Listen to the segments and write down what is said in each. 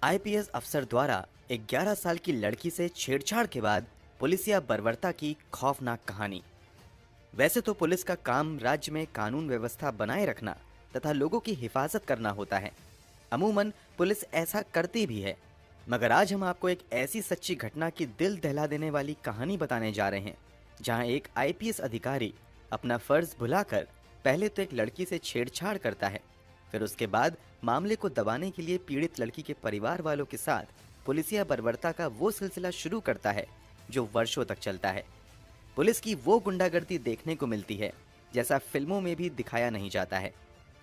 IPS अफसर द्वारा एक 11 साल की लड़की से छेड़छाड़ के बाद पुलिसिया बर्बरता की खौफनाक कहानी। वैसे तो पुलिस का काम राज्य में कानून व्यवस्था बनाए रखना तथा लोगों की हिफाजत करना होता है। अमूमन पुलिस ऐसा करती भी है, मगर आज हम आपको एक ऐसी सच्ची घटना की दिल दहला देने वाली कहानी बताने जा रहे हैं, जहां एक आईपीएस अधिकारी अपना फर्ज भुलाकर पहले तो एक लड़की से छेड़छाड़ करता है, फिर उसके बाद मामले को दबाने के लिए पीड़ित लड़की के परिवार वालों के साथ पुलिसिया बर्बरता का वो सिलसिला शुरू करता है जो वर्षों तक चलता है। पुलिस की वो गुंडागर्दी देखने को मिलती है जैसा फिल्मों में भी दिखाया नहीं जाता है।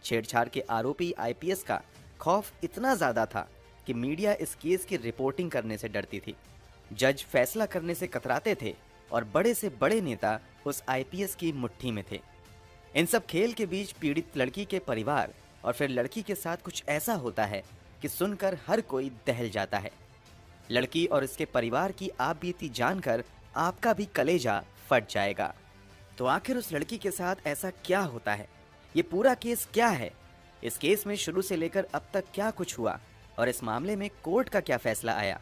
छेड़छाड़ के आरोपी आईपीएस का खौफ इतना ज्यादा था कि मीडिया इस केस की रिपोर्टिंग करने से डरती थी, जज फैसला करने से कतराते थे और बड़े से बड़े नेता उस आईपीएस की मुट्ठी में थे। इन सब खेल के बीच पीड़ित लड़की के परिवार और फिर लड़की के साथ कुछ ऐसा होता है कि सुनकर हर कोई दहल जाता है। लड़की और इसके परिवार की आप बीती जानकर आपका भी कलेजा फट जाएगा। तो आखिर उस लड़की के साथ ऐसा क्या होता है? ये पूरा केस क्या है? इस केस में शुरू से लेकर अब तक क्या कुछ हुआ और इस मामले में कोर्ट का क्या फैसला आया?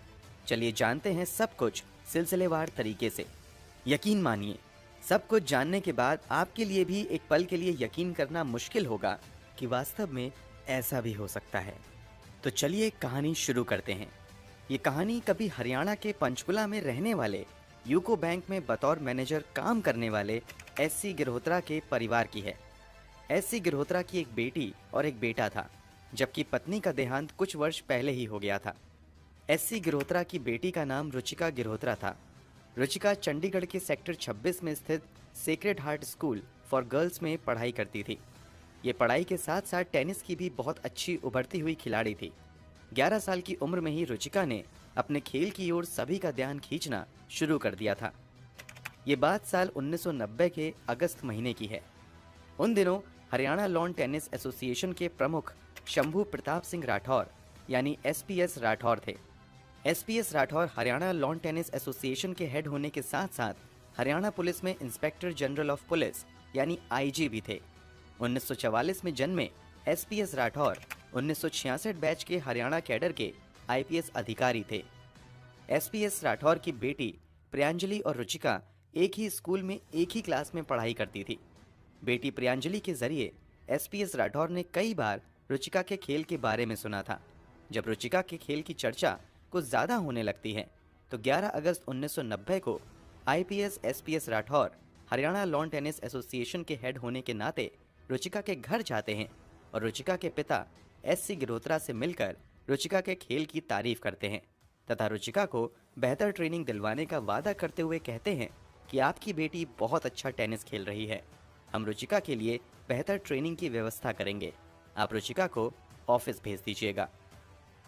चलिए जानते हैं सब कुछ सिलसिलेवार तरीके से। यकीन मानिए, सब कुछ जानने के बाद आपके लिए भी एक पल के लिए यकीन करना मुश्किल होगा कि वास्तव में ऐसा भी हो सकता है। तो चलिए कहानी शुरू करते हैं। ये कहानी कभी हरियाणा के पंचकुला में रहने वाले यूको बैंक में बतौर मैनेजर काम करने वाले एससी गिरहोत्रा के परिवार की है। एससी गिरहोत्रा की एक बेटी और एक बेटा था, जबकि पत्नी का देहांत कुछ वर्ष पहले ही हो गया था। एससी गिरहोत्रा की बेटी का नाम रुचिका गिरहोत्रा था। रुचिका चंडीगढ़ के सेक्टर 26 में स्थित sacred heart school for girls में पढ़ाई करती थी। ये पढ़ाई के साथ साथ टेनिस की भी बहुत अच्छी उभरती हुई खिलाड़ी थी। 11 साल की उम्र में ही रुचिका ने अपने खेल की ओर सभी का ध्यान खींचना शुरू कर दिया था। ये बात साल 1990 के अगस्त महीने की है। उन दिनों हरियाणा लॉन टेनिस एसोसिएशन के प्रमुख शंभू प्रताप सिंह राठौर यानी एसपीएस राठौर थे। SPS Rathore Haryana lawn tennis association के हेड होने के साथ साथ हरियाणा पुलिस में इंस्पेक्टर जनरल ऑफ पुलिस यानी आईजी भी थे। 1944 में जन्मे एसपीएस राठौर 1966 बैच के हरियाणा कैडर के आईपीएस अधिकारी थे। एसपीएस राठौर की बेटी प्रियांजलि और रुचिका एक ही स्कूल में एक ही क्लास में पढ़ाई करती थी। बेटी प्रियांजलि के जरिए एसपीएस राठौर ने कई बार रुचिका के खेल के बारे में सुना था। जब रुचिका के खेल की चर्चा कुछ ज्यादा होने लगती है तो 11 अगस्त 1990 को IPS SPS Rathore Haryana lawn tennis association के हेड होने के नाते रुचिका के घर जाते हैं और रुचिका के पिता एससी गिरहोत्रा से मिलकर रुचिका के खेल की तारीफ करते हैं तथा रुचिका को बेहतर ट्रेनिंग दिलवाने का वादा करते हुए कहते हैं कि आपकी बेटी बहुत अच्छा टेनिस खेल रही है, हम रुचिका के लिए बेहतर ट्रेनिंग की व्यवस्था करेंगे, आप रुचिका को ऑफिस भेज दीजिएगा।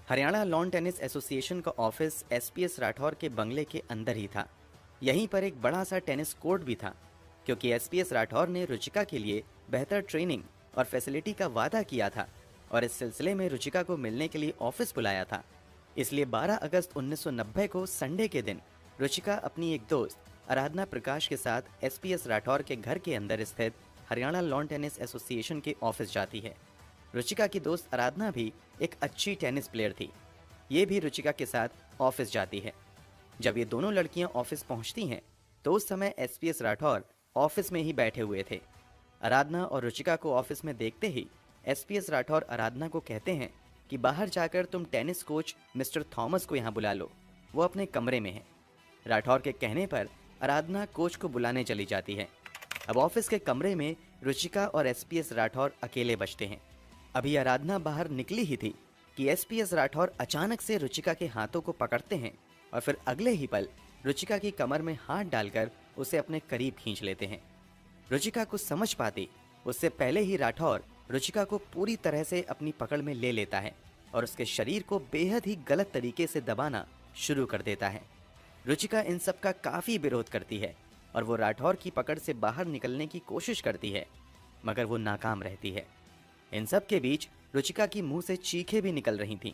हरियाणा लॉन टेनिस एसोसिएशन का ऑफिस एसपीएस राठौर के बंगले के अंदर ही था। यहीं पर एक बड़ा सा टेनिस कोर्ट भी था, क्योंकि एसपीएस राठौर ने रुचिका के लिए बेहतर ट्रेनिंग और फैसिलिटी का वादा किया था और इस सिलसिले में रुचिका को मिलने के लिए ऑफिस बुलाया था। इसलिए 12 अगस्त 1990 को संडे के दिन रुचिका अपनी एक दोस्त आराधना प्रकाश के साथ एसपीएस राठौर के घर के अंदर स्थित हरियाणा लॉन टेनिस एसोसिएशन के ऑफिस जाती है। रुचिका की दोस्त आराधना भी एक अच्छी टेनिस प्लेयर थी। ये भी रुचिका के साथ ऑफिस जाती है। जब ये दोनों लड़कियां ऑफिस पहुंचती हैं तो उस समय एसपीएस राठौर ऑफिस में ही बैठे हुए थे। आराधना और रुचिका को ऑफिस में देखते ही एसपीएस राठौर आराधना को कहते हैं कि बाहर जाकर तुम टेनिस कोच मिस्टर थॉमस को यहाँ बुला लो, वो अपने कमरे में हैं। राठौर के कहने पर आराधना कोच को बुलाने चली जाती है। अब ऑफिस के कमरे में रुचिका और एसपीएस राठौर अकेले बचते हैं। अभी आराधना बाहर निकली ही थी कि एसपीएस राठौर अचानक से रुचिका के हाथों को पकड़ते हैं और फिर अगले ही पल रुचिका की कमर में हाथ डालकर उसे अपने करीब खींच लेते हैं। रुचिका कुछ समझ पाती उससे पहले ही राठौर रुचिका को पूरी तरह से अपनी पकड़ में ले लेता है और उसके शरीर को बेहद ही गलत तरीके से दबाना शुरू कर देता है। रुचिका इन सब का काफी विरोध करती है और वो राठौर की पकड़ से बाहर निकलने की कोशिश करती है, मगर वो नाकाम रहती है। इन सब के बीच रुचिका की मुंह से चीखें भी निकल रही थीं।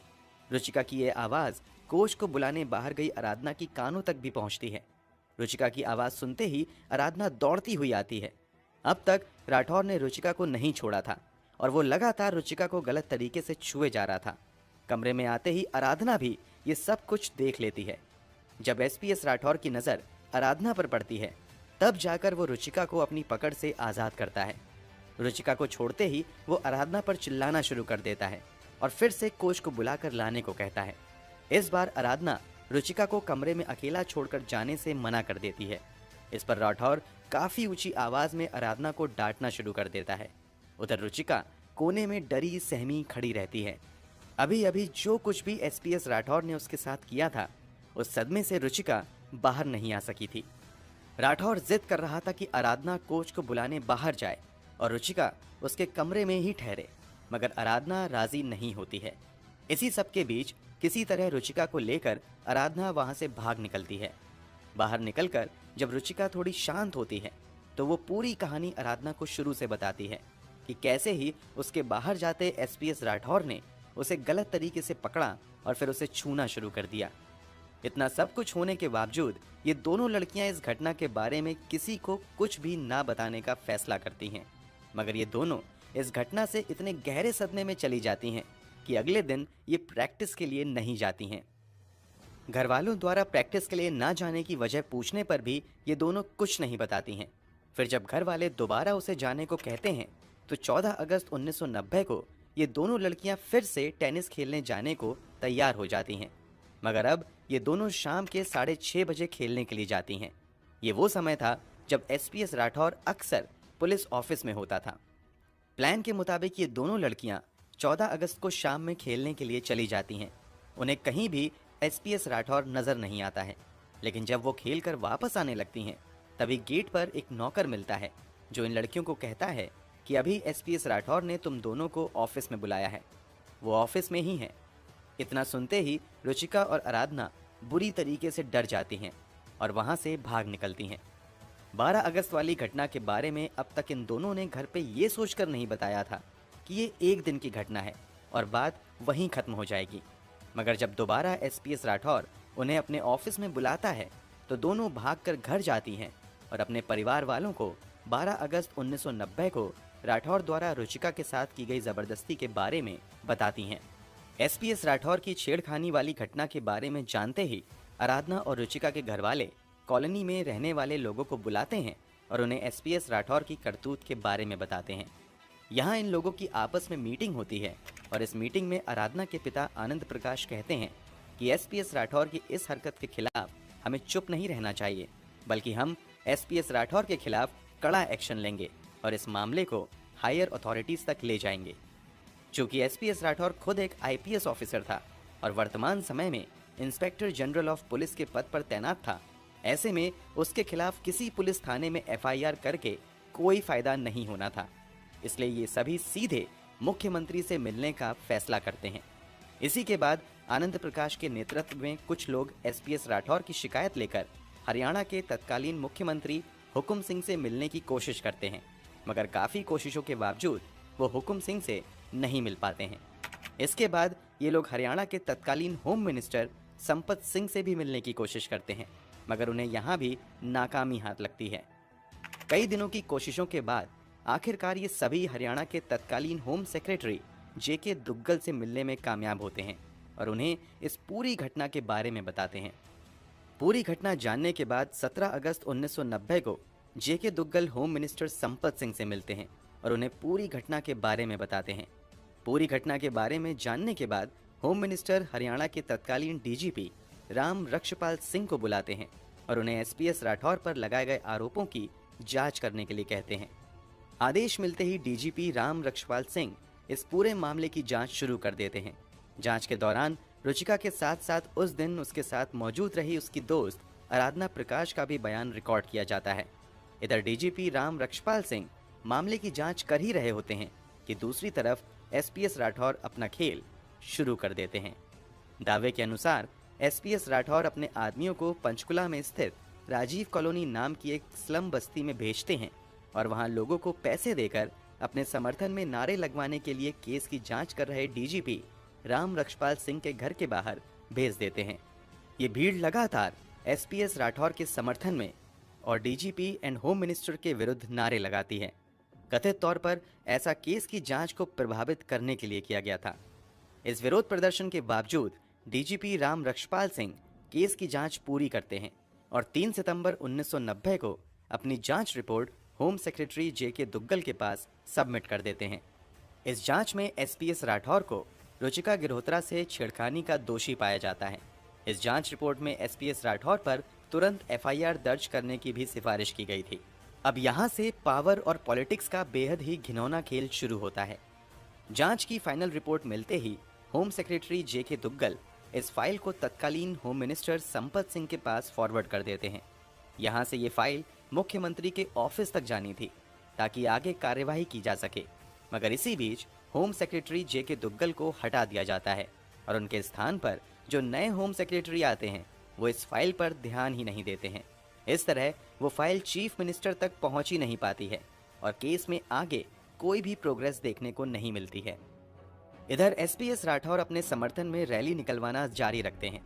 रुचिका की ये आवाज कोच को बुलाने बाहर गई आराधना की कानों तक भी पहुंचती है। रुचिका की आवाज सुनते ही आराधना दौड़ती हुई आती है। अब तक राठौर ने रुचिका को नहीं छोड़ा था और वो लगातार रुचिका को गलत तरीके से छुए जा रहा था। कमरे में आते ही आराधना भी ये सब कुछ देख लेती है। जब एसपीएस राठौर की नजर आराधना पर पड़ती है, तब जाकर वो रुचिका को अपनी पकड़ से आजाद करता है। रुचिका को छोड़ते ही वो आराधना पर चिल्लाना शुरू कर देता है और फिर से कोच को बुलाकर लाने को कहता है। इस बार आराधना रुचिका को कमरे में अकेला छोड़कर जाने से मना कर देती है। इस पर राठौर काफी ऊंची आवाज में आराधना को डांटना शुरू कर देता है। उधर रुचिका कोने में डरी सहमी खड़ी रहती है। अभी अभी जो कुछ भी एसपीएस राठौर ने उसके साथ किया था, उस सदमे से रुचिका बाहर नहीं आ सकी थी। राठौर जिद कर रहा था कि आराधना कोच को बुलाने बाहर जाए और रुचिका उसके कमरे में ही ठहरे, मगर आराधना राजी नहीं होती है। इसी सब के बीच किसी तरह रुचिका को लेकर आराधना वहां से भाग निकलती है। बाहर निकलकर जब रुचिका थोड़ी शांत होती है, तो वो पूरी कहानी आराधना को शुरू से बताती है कि कैसे ही उसके बाहर जाते एसपीएस राठौर ने उसे गलत तरीके से पकड़ा और फिर उसे छूना शुरू कर दिया। इतना सब कुछ होने के बावजूद ये दोनों लड़कियां इस घटना के बारे में किसी को कुछ भी ना बताने का फैसला करती हैं। मगर ये दोनों इस घटना से इतने गहरे सदमे में चली जाती हैं कि अगले दिन ये प्रैक्टिस के लिए नहीं जाती हैं। घर वालों द्वारा प्रैक्टिस के लिए ना जाने की वजह पूछने पर भी ये दोनों कुछ नहीं बताती हैं। फिर जब घर वाले दोबारा उसे जाने को कहते हैं, तो 14 अगस्त 1990 को ये दोनों लड़कियां फिर से टेनिस खेलने जाने को तैयार हो जाती हैं। मगर अब ये दोनों शाम के 6:30 बजे खेलने के लिए जाती हैं। ये वो समय था जब एसपीएस राठौर अक्सर पुलिस ऑफिस में होता था। प्लान के मुताबिक ये दोनों लड़कियां 14 अगस्त को शाम में खेलने के लिए चली जाती हैं। उन्हें कहीं भी एसपीएस राठौर नजर नहीं आता है, लेकिन जब वो खेल कर वापस आने लगती हैं, तभी गेट पर एक नौकर मिलता है जो इन लड़कियों को कहता है कि अभी एसपीएस राठौर ने तुम दोनों को ऑफिस में बुलाया है, वो ऑफिस में ही है। इतना सुनते ही रुचिका और आराधना बुरी तरीके से डर जाती हैं और वहां से भाग निकलती हैं। 12 अगस्त वाली घटना के बारे में अब तक इन दोनों ने घर पे ये सोचकर नहीं बताया था कि ये एक दिन की घटना है और बात वहीं खत्म हो जाएगी। मगर जब दोबारा एसपीएस राठौर उन्हें अपने ऑफिस में बुलाता है, तो दोनों भागकर घर जाती हैं और अपने परिवार वालों को 12 अगस्त 1990 को राठौर द्वारा रुचिका के साथ की गई जबरदस्ती के बारे में बताती हैं। एसपीएस राठौर की छेड़खानी वाली घटना के बारे में जानते ही आराधना और रुचिका के घरवाले कॉलोनी में रहने वाले लोगों को बुलाते हैं और उन्हें एसपीएस राठौर की करतूत के बारे में बताते हैं। यहाँ इन लोगों की आपस में मीटिंग होती है और इस मीटिंग में आराधना के पिता आनंद प्रकाश कहते हैं कि एसपीएस राठौर की इस हरकत के खिलाफ हमें चुप नहीं रहना चाहिए, बल्कि हम एसपीएस राठौर के खिलाफ कड़ा एक्शन लेंगे और इस मामले को हायर अथॉरिटीज तक ले जाएंगे। चूंकि एसपीएस राठौर खुद एक आईपीएस ऑफिसर था और वर्तमान समय में इंस्पेक्टर जनरल ऑफ पुलिस के पद पर तैनात था, ऐसे में उसके खिलाफ किसी पुलिस थाने में एफआईआर करके कोई फायदा नहीं होना था। इसलिए ये सभी सीधे मुख्यमंत्री से मिलने का फैसला करते हैं। इसी के बाद आनंद प्रकाश के नेतृत्व में कुछ लोग एसपीएस राठौर की शिकायत लेकर हरियाणा के तत्कालीन मुख्यमंत्री हुकुम सिंह से मिलने की कोशिश करते हैं, मगर काफी कोशिशों के बावजूद वो हुकुम सिंह से नहीं मिल पाते हैं। इसके बाद ये लोग हरियाणा के तत्कालीन होम मिनिस्टर संपत सिंह से भी मिलने की कोशिश करते हैं, मगर उन्हें यहाँ भी नाकामी हाथ लगती है। कई दिनों की कोशिशों के बाद आखिरकार ये सभी हरियाणा के तत्कालीन होम सेक्रेटरी जेके दुग्गल से मिलने में कामयाब होते हैं और उन्हें इस पूरी घटना के बारे में बताते हैं। पूरी घटना जानने के बाद 17 अगस्त 1990 को जेके दुग्गल होम मिनिस्टर संपत सिंह से मिलते हैं और उन्हें पूरी घटना के बारे में बताते हैं। पूरी घटना के बारे में जानने के बाद होम मिनिस्टर हरियाणा के तत्कालीन डीजीपी राम रक्षपाल सिंह को बुलाते हैं और उन्हें एसपीएस राठौर पर लगाए गए आरोपों की जांच करने के लिए कहते हैं। आदेश मिलते ही डीजीपी राम रक्षपाल सिंह इस पूरे मामले की जांच शुरू कर देते हैं। जांच के दौरान रुचिका के साथ साथ उस दिन उसके साथ मौजूद रही उसकी दोस्त आराधना प्रकाश का भी बयान रिकॉर्ड किया जाता है। इधर डीजीपी राम रक्षपाल सिंह मामले की जांच कर ही रहे होते हैं कि दूसरी तरफ एसपीएस राठौर अपना खेल शुरू कर देते हैं। दावे के अनुसार एसपीएस राठौर अपने आदमियों को पंचकुला में स्थित राजीव कॉलोनी नाम की एक स्लम बस्ती में भेजते हैं और वहां लोगों को पैसे देकर अपने समर्थन में नारे लगवाने के लिए केस की जांच कर रहे डीजीपी राम रक्षपाल सिंह के घर के बाहर भेज देते हैं। ये भीड़ लगातार एसपीएस राठौर के समर्थन में और डीजीपी एंड होम मिनिस्टर के विरुद्ध नारे लगाती है। कथित तौर पर ऐसा केस की जांच को प्रभावित करने के लिए किया गया था। इस विरोध प्रदर्शन के बावजूद डीजीपी राम रक्षपाल सिंह केस की जांच पूरी करते हैं और 3 सितंबर 1990 को अपनी जांच रिपोर्ट होम सेक्रेटरी जेके दुग्गल के पास सबमिट कर देते हैं। इस जांच में एसपीएस राठौर को रुचिका गिरहोत्रा से छेड़खानी का दोषी पाया जाता है। इस जांच रिपोर्ट में एसपीएस राठौर पर तुरंत एफआईआर दर्ज करने की भी सिफारिश की गई थी। अब यहाँ से पावर और पॉलिटिक्स का बेहद ही घिनौना खेल शुरू होता है। जांच की फाइनल रिपोर्ट मिलते ही होम सेक्रेटरी जेके दुग्गल इस फाइल को तत्कालीन होम मिनिस्टर संपत सिंह के पास फॉरवर्ड कर देते हैं। यहाँ से ये फाइल मुख्यमंत्री के ऑफिस तक जानी थी ताकि आगे कार्यवाही की जा सके, मगर इसी बीच होम सेक्रेटरी जेके दुग्गल को हटा दिया जाता है और उनके स्थान पर जो नए होम सेक्रेटरी आते हैं वो इस फाइल पर ध्यान ही नहीं देते हैं। इस तरह वो फाइल चीफ मिनिस्टर तक पहुंच ही नहीं पाती है और केस में आगे कोई भी प्रोग्रेस देखने को नहीं मिलती है। इधर एसपीएस राठौर अपने समर्थन में रैली निकलवाना जारी रखते हैं।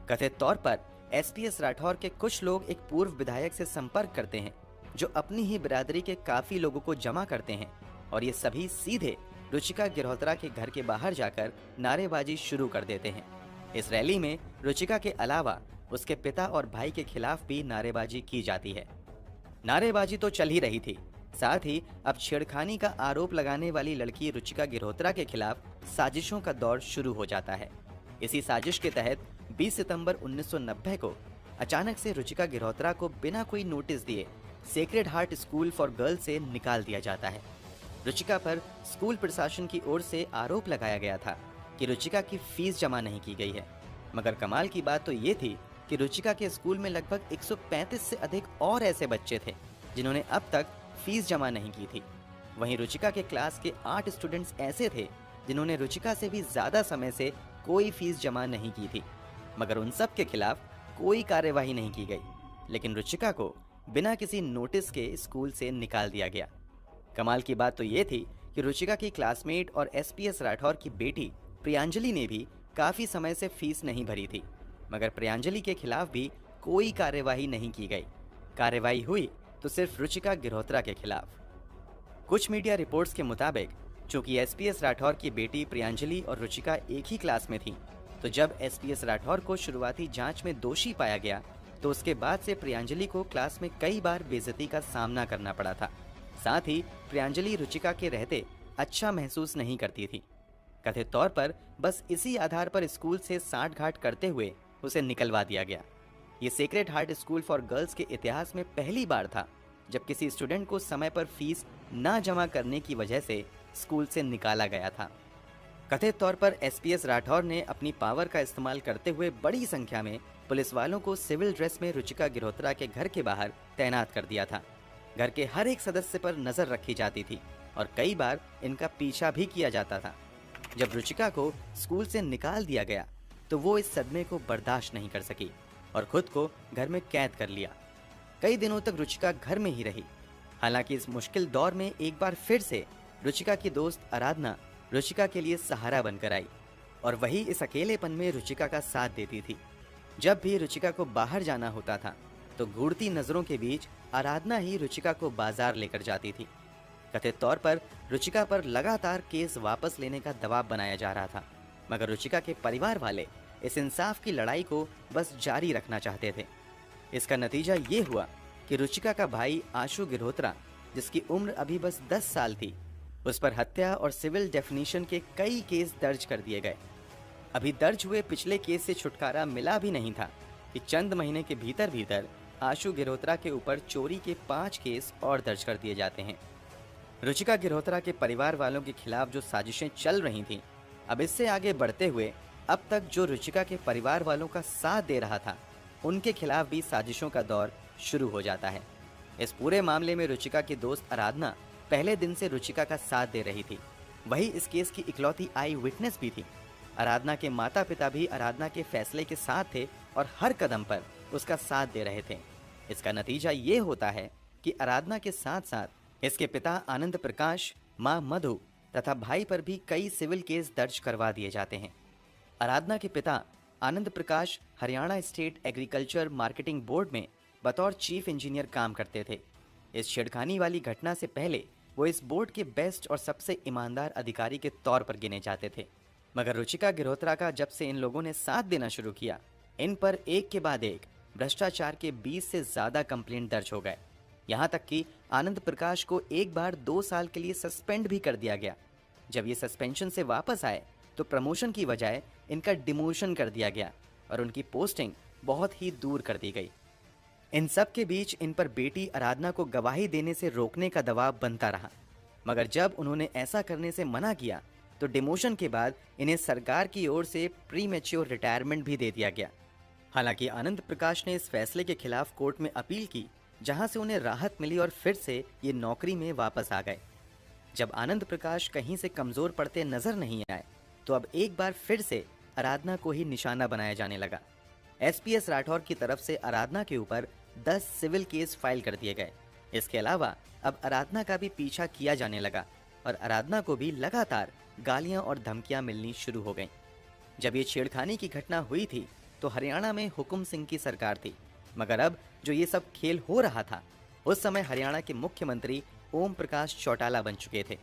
कथित तौर पर एसपीएस राठौर के कुछ लोग एक पूर्व विधायक से संपर्क करते हैं जो अपनी ही बिरादरी के काफी लोगों को जमा करते हैं और ये सभी सीधे रुचिका गिरहोत्रा के घर के बाहर जाकर नारेबाजी शुरू कर देते हैं। इस रैली में रुचिका के अलावा उसके पिता और भाई के खिलाफ भी नारेबाजी की जाती है। नारेबाजी तो चल ही रही थी, साथ ही अब छेड़खानी का आरोप लगाने वाली लड़की रुचिका गिरहोत्रा के खिलाफ साजिशों का दौर शुरू हो जाता है। इसी साजिश के तहत 20 सितंबर 1990 को अचानक से रुचिका गिरहोत्रा को बिना कोई नोटिस दिए sacred heart school for girls से निकाल दिया जाता है। रुचिका पर स्कूल प्रशासन की ओर से आरोप लगाया गया था कि रुचिका की फीस जमा नहीं की गई है, मगर कमाल की बात तो ये थी कि रुचिका के स्कूल में लगभग 135 से अधिक और ऐसे बच्चे थे जिन्होंने अब तक फीस जमा नहीं की थी। वहीं रुचिका के क्लास के 8 स्टूडेंट्स ऐसे थे जिन्होंने रुचिका से भी ज्यादा समय से कोई फीस जमा नहीं की थी, मगर उन सब के खिलाफ कोई कार्यवाही नहीं की गई। लेकिन रुचिका को बिना किसी नोटिस के स्कूल से निकाल दिया गया। कमाल की बात तो ये थी कि रुचिका की क्लासमेट और एसपीएस राठौर की बेटी प्रियांजलि ने भी काफी समय से फीस नहीं भरी थी, मगर प्रियांजलि के खिलाफ भी कोई कार्यवाही नहीं की गई। कार्यवाही हुई तो सिर्फ रुचिका गिरहोत्रा के खिलाफ। कुछ मीडिया रिपोर्ट्स के मुताबिक चूंकि एसपीएस राठौर की बेटी प्रियांजलि और रुचिका एक ही क्लास में थी, तो जब एसपीएस राठौर को शुरुआती जांच में दोषी पाया गया तो उसके बाद से प्रियांजलि को क्लास में कई बार बेइज्जती का सामना करना पड़ा था। साथ ही प्रियांजलि रुचिका के रहते अच्छा महसूस नहीं करती थी। कथित तौर पर बस इसी आधार पर स्कूल से सांठ घाट करते हुए उसे निकलवा दिया गया। ये sacred heart school for girls के इतिहास में पहली बार था जब किसी स्टूडेंट को समय पर फीस ना जमा करने की वजह से स्कूल से निकाला गया था। कथित तौर पर एसपीएस राठौर ने अपनी पावर का इस्तेमाल करते हुए बड़ी संख्या में पुलिस वालों को सिविल ड्रेस में रुचिका गिरहोत्रा के घर के बाहर तैनात कर दिया था। घर के हर एक सदस्य पर नजर रखी जाती थी और कई बार इनका पीछा भी किया जाता था। जब रुचिका को स्कूल से निकाल दिया गया तो वो इस सदमे को बर्दाश्त नहीं कर सकी और खुद को घर में कैद कर लिया। कई दिनों तक रुचिका घर में ही रही। हालांकि इस मुश्किल दौर में एक बार फिर से रुचिका की दोस्त आराधना रुचिका के लिए सहारा बनकर आई और वही इस अकेलेपन में रुचिका का साथ देती थी। जब भी रुचिका को बाहर जाना होता था तो घूरती नजरों के बीच आराधना ही रुचिका को बाजार लेकर जाती थी। कथित तौर पर रुचिका पर लगातार केस वापस लेने का दबाव बनाया जा रहा था, मगर रुचिका के परिवार वाले इस इंसाफ की लड़ाई को बस जारी रखना चाहते थे। इसका नतीजा ये हुआ कि रुचिका का भाई आशु गिरहोत्रा, जिसकी उम्र अभी बस 10 साल थी, उस पर हत्या और सिविल डेफिनेशन के कई केस दर्ज कर दिए गए। अभी दर्ज हुए पिछले केस से छुटकारा मिला भी नहीं था कि चंद महीने के भीतर भीतर आशु गिरहोत्रा के ऊपर चोरी के 5 केस और दर्ज कर दिए जाते हैं। रुचिका गिरहोत्रा के परिवार वालों के खिलाफ जो साजिशें चल रही थीं, अब इससे आगे बढ़ते हुए अब तक जो रुचिका के परिवार वालों का साथ दे रहा था, उनके खिलाफ भी साजिशों का दौर शुरू हो जाता है। इस पूरे मामले में रुचिका की दोस्त आराधना पहले दिन से रुचिका का साथ दे रही थी। वही इस केस की इकलौती आई विटनेस भी थी। आराधना के माता पिता भी आराधना के फैसले के साथ थे और हर कदम पर उसका साथ दे रहे थे। इसका नतीजा ये होता है कि आराधना के साथ साथ इसके पिता आनंद प्रकाश, मां मधु तथा भाई पर भी कई सिविल केस दर्ज करवा दिए जाते हैं। आराधना के पिता Anand Prakash Haryana state agriculture marketing board में बतौर चीफ इंजीनियर काम करते थे। इस छेड़खानी वाली घटना से पहले वो इस बोर्ड के बेस्ट और सबसे ईमानदार अधिकारी के तौर पर गिने जाते थे। मगर रुचिका गिरोत्रा का जब से इन लोगों ने साथ देना शुरू किया, इन पर एक के बाद एक भ्रष्टाचार के 20 से ज्यादा कंप्लेंट दर्ज हो गए। यहाँ तक कि आनंद प्रकाश को एक बार 2 साल के लिए सस्पेंड भी कर दिया गया। जब ये सस्पेंशन से वापस आए तो प्रमोशन की बजाय इनका डिमोशन कर दिया गया और उनकी पोस्टिंग बहुत ही दूर कर दी गई। इन सब के बीच इन पर बेटी आराधना को गवाही देने से रोकने का दबाव बनता रहा, मगर जब उन्होंने ऐसा करने से मना किया तो डिमोशन के बाद इन्हें सरकार की ओर से प्रीमेच्योर रिटायरमेंट भी दे दिया गया। हालांकि आनंद प्रकाश ने इस फैसले के खिलाफ कोर्ट में अपील की, जहां से उन्हें राहत मिली और फिर से ये नौकरी में वापस आ गए। जब आनंद प्रकाश कहीं से कमजोर पड़ते नजर नहीं आए तो अब एक बार फिर से आराधना को ही निशाना बनाया जाने लगा। एसपीएस राठौर की तरफ से आराधना के ऊपर 10 सिविल केस फाइल कर दिए गए। इसके अलावा अब आराधना का भी पीछा किया जाने लगा और आराधना को भी लगातार गालियां और धमकियां मिलनी शुरू हो गईं। जब ये छेड़खानी की घटना हुई थी तो हरियाणा में हुकुम सिंह की सरकार थी, मगर अब जो ये सब खेल हो रहा था उस समय हरियाणा के मुख्यमंत्री ओम प्रकाश चौटाला बन चुके थे।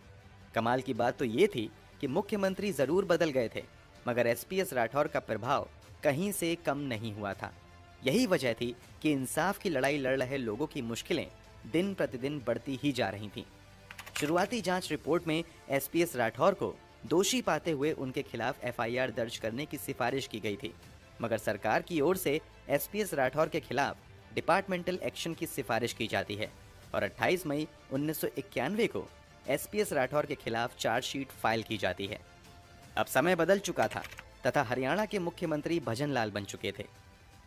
कमाल की बात तो ये थी कि मुख्यमंत्री जरूर बदल गए थे, मगर एसपीएस राठौर का प्रभाव कहीं से कम नहीं हुआ था। यही वजह थी कि इंसाफ की लड़ाई लड़ रहे लोगों की मुश्किलें दिन प्रतिदिन बढ़ती ही जा रही थीं। शुरुआती जांच रिपोर्ट में एसपीएस राठौर को दोषी पाते हुए उनके खिलाफ एफआईआर दर्ज करने की सिफारिश की गई थी, मगर सरकार की ओर से एसपीएस राठौर के खिलाफ डिपार्टमेंटल एक्शन की सिफारिश की जाती है और 28 मई 1991 को एसपीएस राठौर के खिलाफ चार्जशीट फाइल की जाती है। अब समय बदल चुका था तथा हरियाणा के मुख्यमंत्री भजन लाल बन चुके थे।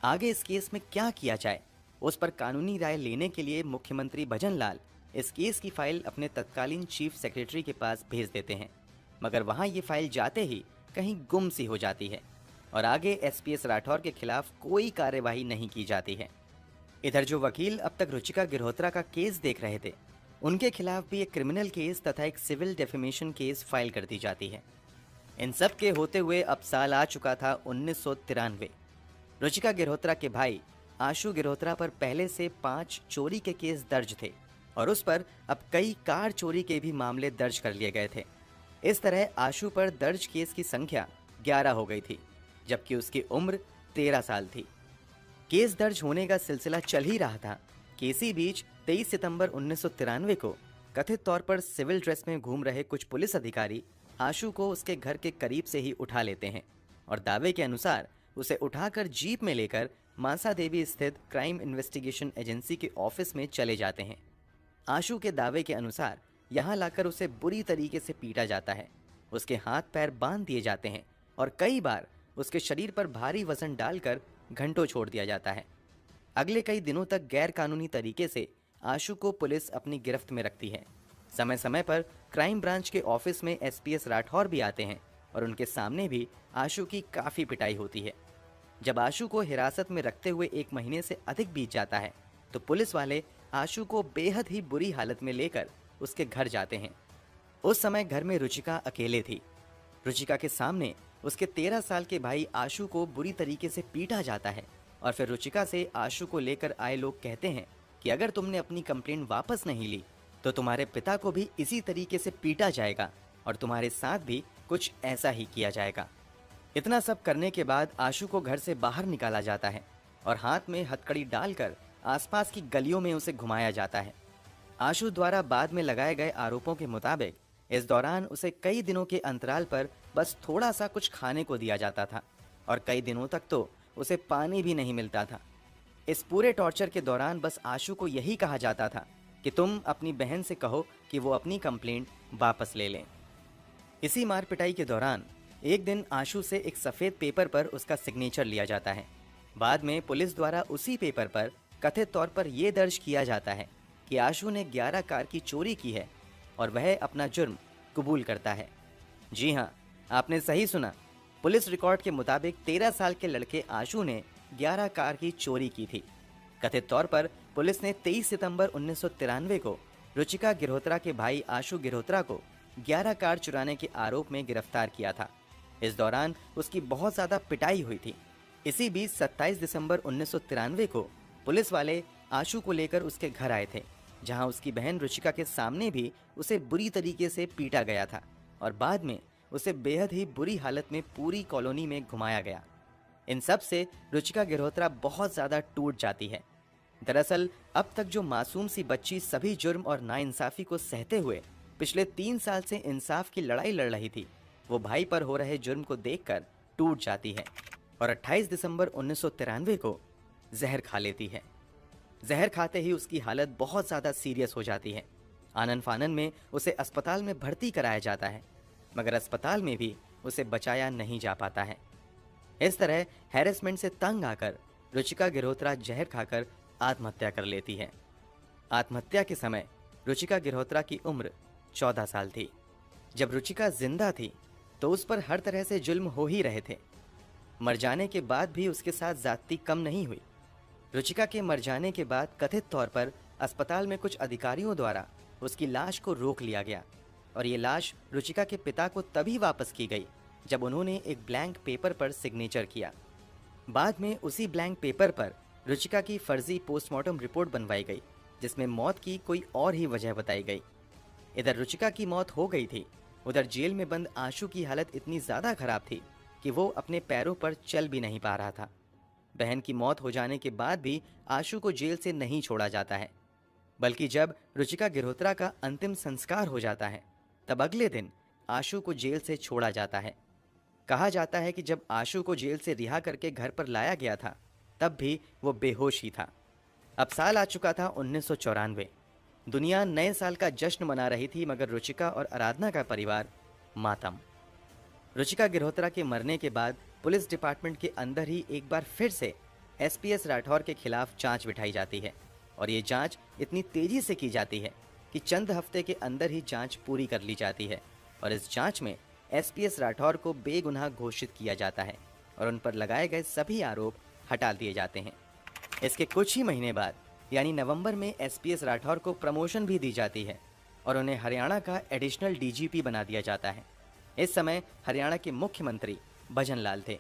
आगे इस केस में क्या किया जाए, उस पर कानूनी राय लेने के लिए मुख्यमंत्री भजन लाल इस केस की फाइल अपने तत्कालीन चीफ सेक्रेटरी के पास भेज देते हैं, मगर वहां ये फाइल जाते ही कहीं गुम सी हो जाती है और आगे एसपीएस राठौर के खिलाफ कोई कार्यवाही नहीं की जाती है। इधर जो वकील अब तक रुचिका गिरोत्रा का केस देख रहे थे, उनके खिलाफ भी एक क्रिमिनल केस तथा एक सिविल डेफेमेशन केस फाइल कर दी जाती है। इन सब के होते हुए अब साल आ चुका था 1993। रुचिका गिरोत्रा के भाई आशु गिरोत्रा पर पहले से 5 चोरी के केस दर्ज थे और उस पर अब कई कार चोरी के भी मामले दर्ज कर लिए गए थे। इस तरह आशु पर दर्ज केस की संख्या 11 हो गई थी, जबकि उसकी उम्र 13 साल थी। केस दर्ज होने का सिलसिला चल ही रहा था कि इसी बीच 23 सितंबर 1993 को कथित तौर पर सिविल ड्रेस में घूम रहे कुछ पुलिस अधिकारी आशु को उसके घर के करीब से ही उठा लेते हैं और दावे के अनुसार उसे उठाकर जीप में लेकर मानसा देवी स्थित क्राइम इन्वेस्टिगेशन एजेंसी के ऑफिस में चले जाते हैं। आशु के दावे के अनुसार यहाँ लाकर उसे बुरी तरीके से पीटा जाता है, उसके हाथ पैर बांध दिए जाते हैं और कई बार उसके शरीर पर भारी वजन डालकर घंटों छोड़ दिया जाता है। अगले कई दिनों तक गैर कानूनी तरीके से आशु को पुलिस अपनी गिरफ्त में रखती है। समय समय पर क्राइम ब्रांच के ऑफिस में एसपीएस राठौर भी आते हैं और उनके सामने भी आशु की काफ़ी पिटाई होती है। जब आशु को हिरासत में रखते हुए 1 महीने से अधिक बीत जाता है तो पुलिस वाले आशु को बेहद ही बुरी हालत में लेकर उसके घर जाते हैं। उस समय घर में रुचिका अकेले थी। रुचिका के सामने उसके 13 साल के भाई आशु को बुरी तरीके से पीटा जाता है और फिर रुचिका से आशु को लेकर आए लोग कहते हैं कि अगर तुमने अपनी कंप्लेंट वापस नहीं ली तो तुम्हारे पिता को भी इसी तरीके से पीटा जाएगा और तुम्हारे साथ भी कुछ ऐसा ही किया जाएगा। इतना सब करने के बाद आशु को घर से बाहर निकाला जाता है और हाथ में हथकड़ी डालकर आसपास की गलियों में उसे घुमाया जाता है। आशु द्वारा बाद में लगाए गए आरोपों के मुताबिक इस दौरान उसे कई दिनों के अंतराल पर बस थोड़ा सा कुछ खाने को दिया जाता था और कई दिनों तक तो उसे पानी भी नहीं मिलता था। इस पूरे टॉर्चर के दौरान बस आशु को यही कहा जाता था कि तुम अपनी बहन से कहो कि वो अपनी कंप्लेंट वापस ले लें। इसी मार पिटाई के दौरान एक दिन आशु से एक सफ़ेद पेपर पर उसका सिग्नेचर लिया जाता है। बाद में पुलिस द्वारा उसी पेपर पर कथित तौर पर यह दर्ज किया जाता है कि आशु ने 11 कार की चोरी की है और वह अपना जुर्म कबूल करता है। जी हाँ, आपने सही सुना। पुलिस रिकॉर्ड के मुताबिक 13 साल के लड़के आशु ने 11 कार की चोरी की थी। कथित तौर पर पुलिस ने 23 सितंबर 1993 को रुचिका गिरोत्रा के भाई आशु गिरोत्रा को 11 कार चुराने के आरोप में गिरफ्तार किया था। इस दौरान उसकी बहुत ज़्यादा पिटाई हुई थी। इसी बीच 27 दिसंबर 1993 को पुलिस वाले आशु को लेकर उसके घर आए थे, जहां उसकी बहन रुचिका के सामने भी उसे बुरी तरीके से पीटा गया था और बाद में उसे बेहद ही बुरी हालत में पूरी कॉलोनी में घुमाया गया। इन सब से रुचिका गिरहोत्रा बहुत ज्यादा टूट जाती है। दरअसल अब तक जो मासूम सी बच्ची सभी जुर्म और नाइंसाफी को सहते हुए पिछले 3 साल से इंसाफ की लड़ाई लड़ रही थी, वो भाई पर हो रहे जुर्म को देखकर टूट जाती है और 28 दिसंबर 1993 को जहर खा लेती है। जहर खाते ही उसकी हालत बहुत ज्यादा सीरियस हो जाती है। आनन फानन में उसे अस्पताल में भर्ती कराया जाता है, मगर अस्पताल में भी उसे बचाया नहीं जा पाता है। इस तरह हैरेसमेंट से तंग आकर रुचिका गिरहोत्रा जहर खाकर आत्महत्या कर लेती है। आत्महत्या के समय रुचिका गिरहोत्रा की उम्र 14 साल थी। जब रुचिका जिंदा थी तो उस पर हर तरह से जुल्म हो ही रहे थे। मर जाने के बाद भी उसके साथ ज्यादती कम नहीं हुई। रुचिका के मर जाने के बाद कथित तौर पर अस्पताल में कुछ अधिकारियों द्वारा उसकी लाश को रोक लिया गया और ये लाश रुचिका के पिता को तभी वापस की गई जब उन्होंने एक ब्लैंक पेपर पर सिग्नेचर किया। बाद में उसी ब्लैंक पेपर पर रुचिका की फर्जी पोस्टमार्टम रिपोर्ट बनवाई गई, जिसमें मौत की कोई और ही वजह बताई गई। इधर रुचिका की मौत हो गई थी, उधर जेल में बंद आशु की हालत इतनी ज्यादा खराब थी कि वो अपने पैरों पर चल भी नहीं पा रहा था। बहन की मौत हो जाने के बाद भी आशु को जेल से नहीं छोड़ा जाता है, बल्कि जब रुचिका गिरहोत्रा का अंतिम संस्कार हो जाता है तब अगले दिन आशु को जेल से छोड़ा जाता है। कहा जाता है कि जब आशु को जेल से रिहा करके घर पर लाया गया था तब भी वो बेहोश ही था। अब साल आ चुका था 1994। दुनिया नए साल का जश्न मना रही थी, मगर रुचिका और आराधना का परिवार मातम। रुचिका गिरहोत्रा के मरने के बाद पुलिस डिपार्टमेंट के अंदर ही एक बार फिर से एसपीएस राठौर के खिलाफ जांच बिठाई जाती है और ये जांच इतनी तेजी से की जाती है कि चंद हफ्ते के अंदर ही जांच पूरी कर ली जाती है और इस जांच में एसपीएस राठौर को बेगुनाह घोषित किया जाता है और उन पर लगाए गए सभी आरोप हटा दिए जाते हैं। इसके कुछ ही महीने बाद यानी नवंबर में एसपीएस राठौर को प्रमोशन भी दी जाती है और उन्हें हरियाणा का एडिशनल डीजीपी बना दिया जाता है। इस समय हरियाणा के मुख्यमंत्री भजन लाल थे।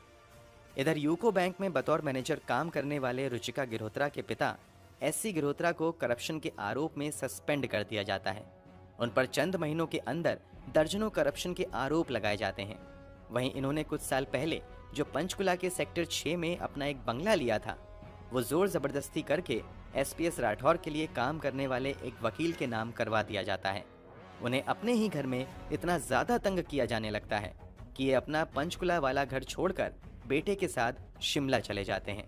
इधर यूको बैंक में बतौर मैनेजर काम करने वाले रुचिका गिरहोत्रा के पिता एससी गिरहोत्रा को करप्शन के आरोप में सस्पेंड कर दिया जाता है। उन पर चंद महीनों के अंदर दर्जनों करप्शन के आरोप लगाए जाते हैं। वहीं इन्होंने कुछ साल पहले जो पंचकुला के सेक्टर 6 में अपना एक बंगला लिया था, वो जोर जबरदस्ती करके एसपीएस राठौर के लिए काम करने वाले एक वकील के नाम करवा दिया जाता है। उन्हें अपने ही घर में इतना ज्यादा तंग किया जाने लगता है कि ये अपना पंचकुला वाला घर छोड़कर बेटे के साथ शिमला चले जाते हैं।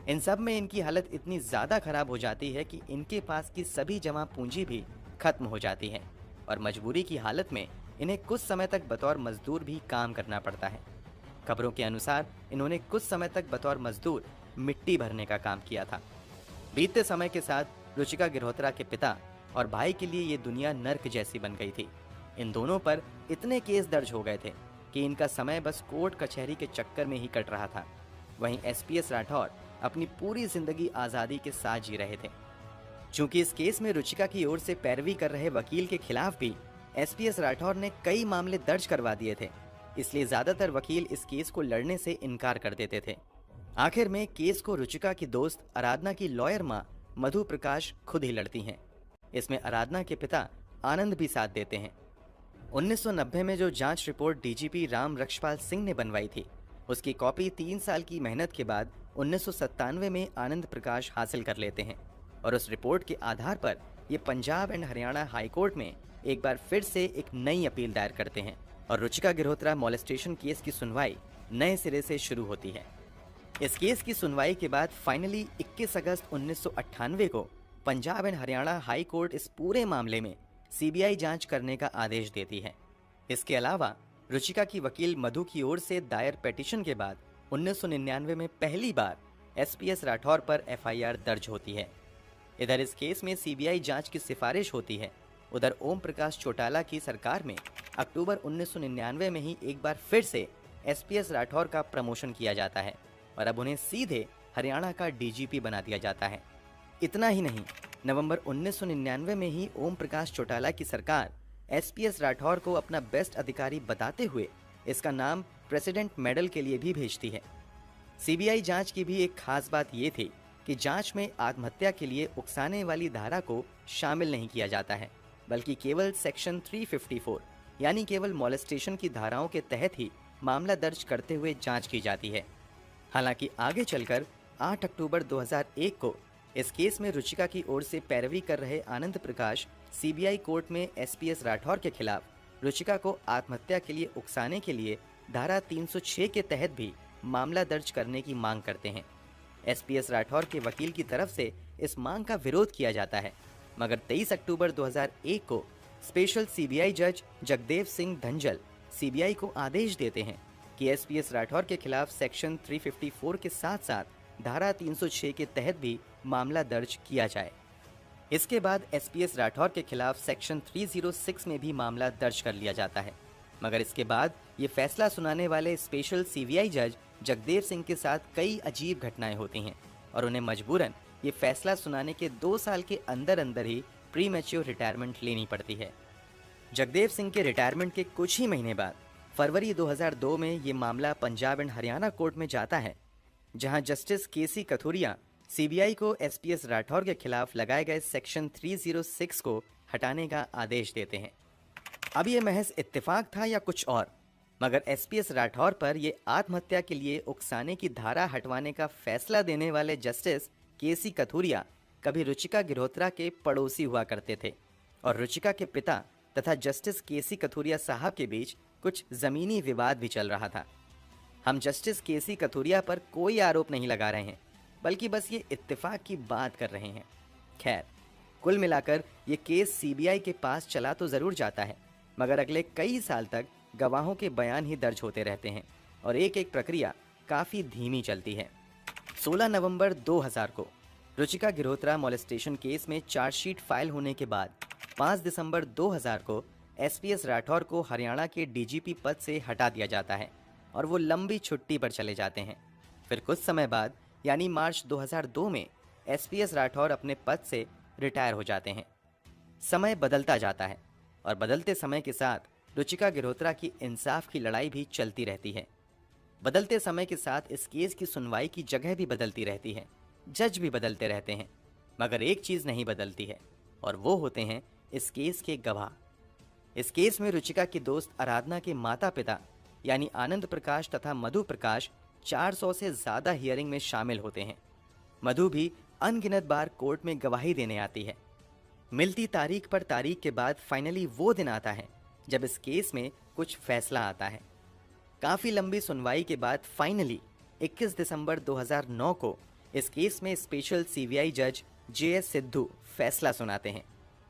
इन सब में इनकी हालत इतनी ज्यादा खराब हो जाती है कि इनके पास की सभी जमा पूंजी भी खत्म हो जाती है और मजबूरी की हालत में इन्हें कुछ समय तक बतौर मजदूर भी काम करना पड़ता है। खबरों के अनुसार इन्होंने कुछ समय तक बतौर मजदूर मिट्टी भरने का काम किया था। बीतते समय के साथ रुचिका गिरहोत्रा के पिता और भाई के लिए ये दुनिया नर्क जैसी बन गई थी। इन दोनों पर इतने केस दर्ज हो गए थे कि इनका समय बस कोर्ट कचहरी के चक्कर में ही कट रहा था। वहीं एसपीएस राठौर अपनी पूरी जिंदगी आजादी के साथ जी रहे थे। चूंकि इस केस में रुचिका की ओर से पैरवी कर रहे वकील के खिलाफ भी एसपीएस राठौर ने कई मामले दर्ज करवा दिए थे, इसलिए ज्यादातर वकील इस केस को लड़ने से इनकार कर देते थे। आखिर में केस को रुचिका की दोस्त आराधना की लॉयर मां मधु प्रकाश खुद ही लड़ती हैं। इसमें आराधना के पिता आनंद भी साथ देते हैं। 1990 में जो जांच रिपोर्ट डीजीपी राम रक्षपाल सिंह ने बनवाई थी, उसकी कॉपी 3 साल की मेहनत के बाद 1997 में आनंद प्रकाश हासिल कर लेते हैं और उस रिपोर्ट के आधार पर ये Punjab and Haryana high court में एक बार फिर से एक नई अपील दायर करते हैं और रुचिका गिरहोत्रा मॉलेस्टेशन केस की सुनवाई नए सिरे से शुरू होती है। इस केस की सुनवाई के बाद फाइनली 21 अगस्त 1998 को Punjab and Haryana high court इस पूरे मामले में सीबीआई जांच करने का आदेश देती है। इसके अलावा रुचिका की वकील मधु की ओर से दायर पिटीशन के बाद 1999 में पहली बार एसपीएस राठौर पर एफआईआर दर्ज होती है। इधर इस केस में सीबीआई जांच की सिफारिश होती है। उधर ओम प्रकाश चौटाला की सरकार में अक्टूबर 1999 में ही एक बार फिर से एसपीएस राठौर का प्रमोशन किया जाता है और अब उन्हें सीधे हरियाणा का डीजीपी बना दिया जाता है। इतना ही नहीं, नवंबर 1999 में ही ओम प्रकाश चौटाला की सरकार एसपीएस राठौर को अपना बेस्ट अधिकारी बताते हुए इसका नाम प्रेसिडेंट मेडल के लिए भी भेजती है। सीबीआई जांच की भी एक खास बात ये थी कि जांच में आत्महत्या के लिए उकसाने वाली धारा को शामिल नहीं किया जाता है, बल्कि केवल सेक्शन 354 यानी केवल मॉलेस्टेशन की धाराओं के तहत ही मामला दर्ज करते हुए जांच की जाती है। हालांकि आगे चलकर 8 अक्टूबर 2001 को इस केस में रुचिका की ओर से पैरवी कर रहे आनंद प्रकाश सीबीआई कोर्ट में एसपीएस राठौर के खिलाफ रुचिका को आत्महत्या के लिए उकसाने के लिए धारा 306 के तहत भी मामला दर्ज करने की मांग करते हैं। एसपीएस राठौर के वकील की तरफ से इस मांग का विरोध किया जाता है, मगर 23 अक्टूबर 2001 को स्पेशल सीबीआई जज जगदेव सिंह धंजल सीबीआई को आदेश देते हैं कि एसपीएस राठौर के खिलाफ सेक्शन 354 के साथ साथ धारा 306 के तहत भी मामला दर्ज किया जाए। इसके बाद एसपीएस राठौर के खिलाफ सेक्शन 306 में भी मामला दर्ज कर लिया जाता है, मगर इसके बाद ये फैसला सुनाने वाले स्पेशल सीबीआई जज जगदेव सिंह के साथ कई अजीब घटनाएं होती हैं और उन्हें मजबूरन ये फैसला सुनाने के 2 साल के अंदर अंदर ही प्री मैच्योर रिटायरमेंट लेनी पड़ती है। जगदेव सिंह के रिटायरमेंट के कुछ ही महीने बाद फरवरी 2002 में ये मामला पंजाब एंड हरियाणा कोर्ट में जाता है, जहां जस्टिस केसी कथुरिया सीबीआई को एसपीएस राठौर के खिलाफ लगाए गए सेक्शन 306 को हटाने का आदेश देते हैं। अब ये महज इत्तेफाक था या कुछ और, मगर एसपीएस राठौर पर ये आत्महत्या के लिए उकसाने की धारा हटवाने का फैसला देने वाले जस्टिस केसी कथुरिया कभी रुचिका गिरोत्रा के पड़ोसी हुआ करते थे और रुचिका के पिता तथा जस्टिस केसी कथुरिया साहब के बीच कुछ जमीनी विवाद भी चल रहा था। हम जस्टिस केसी कथुरिया पर कोई आरोप नहीं लगा रहे हैं, बल्कि बस ये इत्तेफाक की बात कर रहे हैं। खैर, कुल मिलाकर ये केस सीबीआई के पास चला तो जरूर जाता है, मगर अगले कई साल तक गवाहों के बयान ही दर्ज होते रहते हैं और एक एक प्रक्रिया काफी धीमी चलती है। 16 नवंबर 2000 को रुचिका गिरोत्रा मॉलेस्टेशन केस में चार्जशीट फाइल होने के बाद 5 दिसंबर 2000 को एसपीएस राठौर को हरियाणा के डीजीपी पद से हटा दिया जाता है और वो लंबी छुट्टी पर चले जाते हैं। फिर कुछ समय बाद यानी मार्च 2002 में एसपीएस राठौर अपने पद से रिटायर हो जाते हैं। समय बदलता जाता है और बदलते समय के साथ रुचिका गिरोत्रा की इंसाफ की लड़ाई भी चलती रहती है। बदलते समय के साथ इस केस की सुनवाई की जगह भी बदलती रहती है, जज भी बदलते रहते हैं, मगर एक चीज नहीं बदलती है और वो होते हैं इस केस के गवाह। इस केस में रुचिका की दोस्त आराधना के माता पिता यानी आनंद प्रकाश तथा मधु प्रकाश 400 से ज्यादा हियरिंग में शामिल होते हैं। मधु भी अनगिनत बार कोर्ट में गवाही देने आती है। मिलती तारीख पर तारीख के बाद फाइनली वो दिन आता है जब इस केस में कुछ फैसला आता है। काफी लंबी सुनवाई के बाद फाइनली 21 दिसंबर 2009 को इस केस में स्पेशल सीबीआई जज जेएस सिद्धू फैसला सुनाते हैं।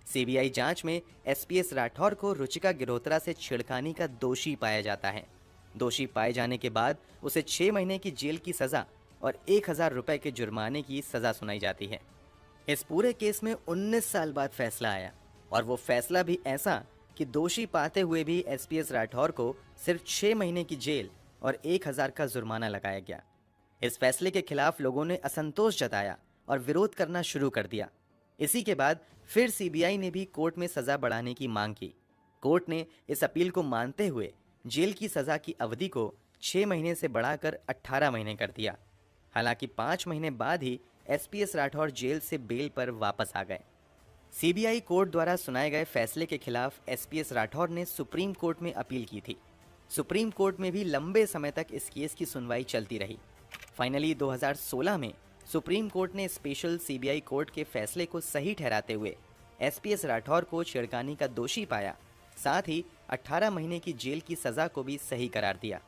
सीबीआई जांच में एसपीएस राठौर को रुचिका गिरोत्रा से छेड़खानी का दोषी पाया जाता है। दोषी पाए जाने के बाद उसे 6 महीने की जेल की सजा और 1000 रुपए के जुर्माने की सजा सुनाई जाती है। इस पूरे केस में 19 साल बाद फैसला आया और वो फैसला भी ऐसा कि दोषी पाते हुए भी एसपीएस राठौर को सिर्फ 6 महीने की जेल और 1000 का जुर्माना लगाया गया। इस फैसले के खिलाफ लोगों ने असंतोष जताया और विरोध करना शुरू कर दिया। इसी के बाद फिर सीबीआई ने भी कोर्ट में सजा बढ़ाने की मांग की। कोर्ट ने इस अपील को मानते हुए जेल की सजा की अवधि को 6 महीने से बढ़ाकर 18 महीने कर दिया। हालांकि 5 महीने बाद ही एसपीएस राठौर जेल से बेल पर वापस आ गए। सीबीआई कोर्ट द्वारा सुनाए गए फैसले के खिलाफ एसपीएस राठौर ने सुप्रीम कोर्ट में अपील की थी। सुप्रीम कोर्ट में भी लंबे समय तक इस केस की सुनवाई चलती रही। फाइनली 2016 में सुप्रीम कोर्ट ने स्पेशल सीबीआई कोर्ट के फैसले को सही ठहराते हुए एसपीएस राठौर को छेड़खानी का दोषी पाया, साथ ही 18 महीने की जेल की सजा को भी सही करार दिया।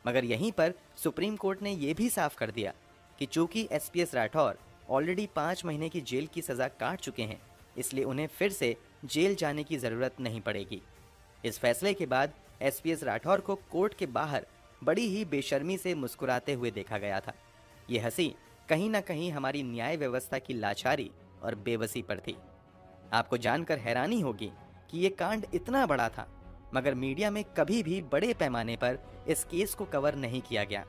मगर यहीं पर सुप्रीम कोर्ट ने यह भी साफ कर दिया कि चूंकि एसपीएस राठौर ऑलरेडी 5 महीने की जेल की सजा काट चुके हैं, इसलिए उन्हें फिर से जेल जाने की जरूरत नहीं पड़ेगी। इस फैसले के बाद एसपीएस राठौर को कोर्ट के बाहर बड़ी ही बेशर्मी से मुस्कुराते हुए देखा गया था। ये हंसी कहीं ना कहीं हमारी न्याय व्यवस्था की लाचारी और बेबसी पर थी। आपको जानकर हैरानी होगी कि ये कांड इतना बड़ा था, मगर मीडिया में कभी भी बड़े पैमाने पर इस केस को कवर नहीं किया गया।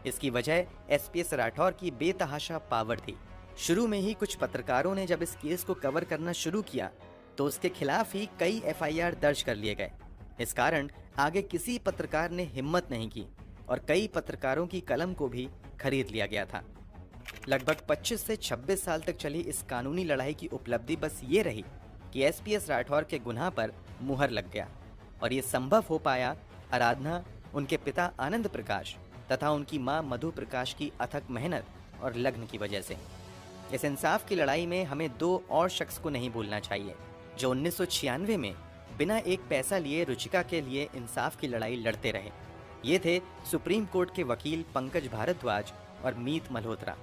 इसकी वजह एसपीएस राठौर की बेतहाशा पावर थी। शुरू में ही कुछ पत्रकारों ने जब इस केस को कवर करना शुरू किया तो उसके खिलाफ ही कई एफआईआर दर्ज कर लिए गए। इस कारण आगे किसी पत्रकार ने हिम्मत नहीं की और कई पत्रकारों की कलम को भी खरीद लिया गया था। लगभग 25 से 26 साल तक चली इस कानूनी लड़ाई की उपलब्धि बस ये रही कि एसपीएस राठौर के गुनाह पर मुहर लग गया। और ये संभव हो पाया आराधना, उनके पिता आनंद प्रकाश तथा उनकी मां मधु प्रकाश की अथक मेहनत और लगन की वजह से। इस इंसाफ की लड़ाई में हमें दो और शख्स को नहीं भूलना चाहिए जो 1996 में बिना एक पैसा लिए रुचिका के लिए इंसाफ की लड़ाई लड़ते रहे। ये थे सुप्रीम कोर्ट के वकील पंकज भारद्वाज और मीत मल्होत्रा।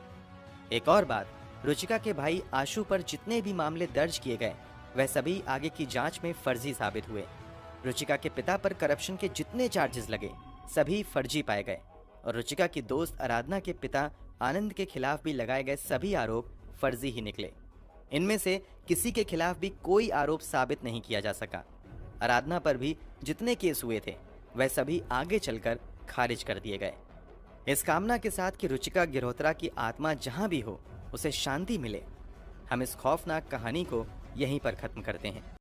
एक और बात, रुचिका के भाई आशु पर जितने भी मामले दर्ज किए गए वह सभी आगे की जांच में फर्जी साबित हुए। रुचिका के पिता पर करप्शन के जितने चार्जेस लगे सभी फर्जी पाए गए और रुचिका की दोस्त आराधना के पिता आनंद के खिलाफ भी लगाए गए सभी आरोप फर्जी ही निकले। इनमें से किसी के खिलाफ भी कोई आरोप साबित नहीं किया जा सका। आराधना पर भी जितने केस हुए थे वह सभी आगे चलकर खारिज कर दिए गए। इस कामना के साथ कि रुचिका गिरहोत्रा की आत्मा जहां भी हो उसे शांति मिले, हम इस खौफनाक कहानी को यहीं पर खत्म करते हैं।